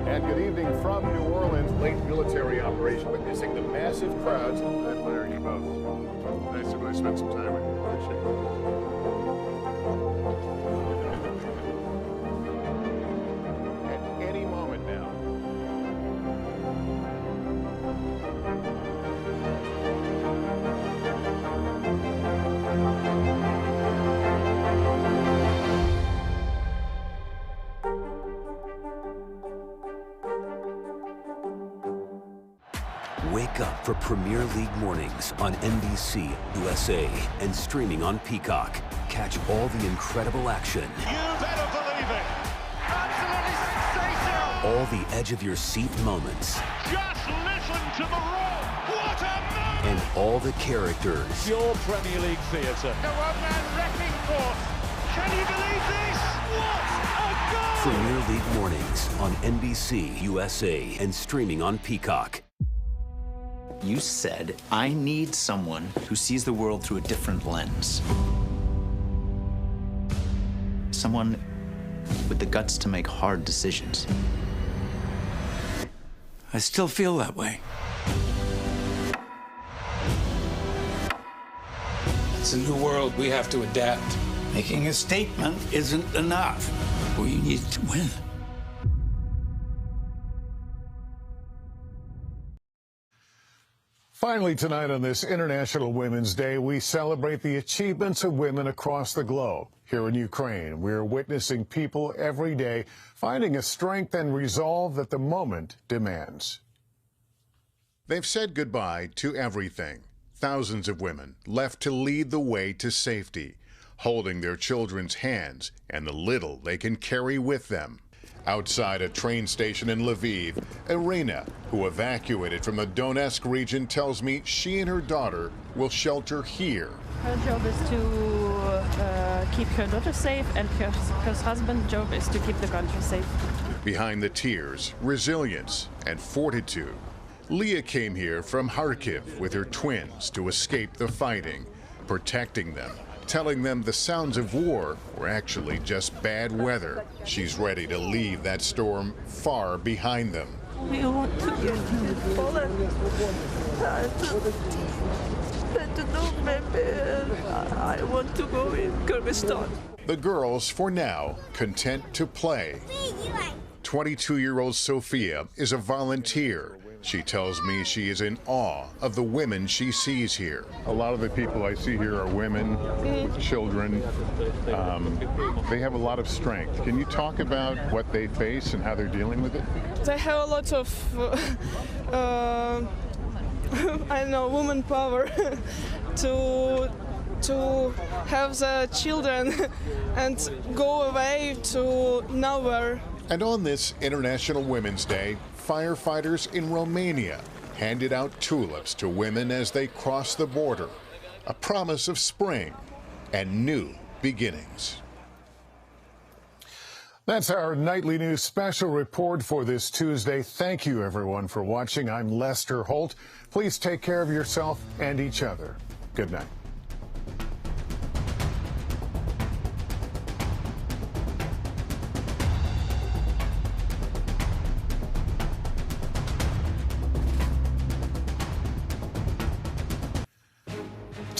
And good evening from New Orleans. Late military operation witnessing the massive crowds. I admire you both. Nice to really spend some time with you. Appreciate it. At any moment now. Wake up for Premier League mornings on NBC, USA, and streaming on Peacock. Catch all the incredible action. You better believe it. Absolutely sensational. All the edge-of-your-seat moments. Just listen to the roar. What a moment. And all the characters. Pure Premier League theatre. The one-man wrecking force. Can you believe this? What a goal. Premier League mornings on NBC, USA, and streaming on Peacock. You said, I need someone who sees the world through a different lens. Someone with the guts to make hard decisions. I still feel that way. It's a new world. We have to adapt. Making a statement isn't enough. We need to win. Finally tonight on this International Women's Day, we celebrate the achievements of women across the globe. Here in Ukraine, we're witnessing people every day finding a strength and resolve that the moment demands. They've said goodbye to everything. Thousands of women left to lead the way to safety, holding their children's hands and the little they can carry with them. Outside a train station in Lviv, Irina, who evacuated from the Donetsk region, tells me she and her daughter will shelter here. Her job is to keep her daughter safe, and her husband's job is to keep the country safe. Behind the tears, resilience and fortitude. Leah came here from Kharkiv with her twins to escape the fighting, protecting them, telling them the sounds of war were actually just bad weather. She's ready to leave that storm far behind them. We want to get to Poland. I want to go in Kyrgyzstan. The girls, for now, content to play. 22-year-old Sophia is a volunteer. She tells me she is in awe of the women she sees here. A lot of the people I see here are women with children. They have a lot of strength. Can you talk about what they face and how they're dealing with it? They have a lot of, I don't know, woman power to to have the children and go away to nowhere. And on this International Women's Day, firefighters in Romania handed out tulips to women as they crossed the border, a promise of spring and new beginnings. That's our nightly news special report for this Tuesday. Thank you, everyone, for watching. I'm Lester Holt. Please take care of yourself and each other. Good night.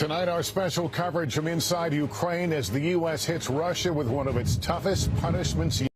Tonight, our special coverage from inside Ukraine as the U.S. hits Russia with one of its toughest punishments yet.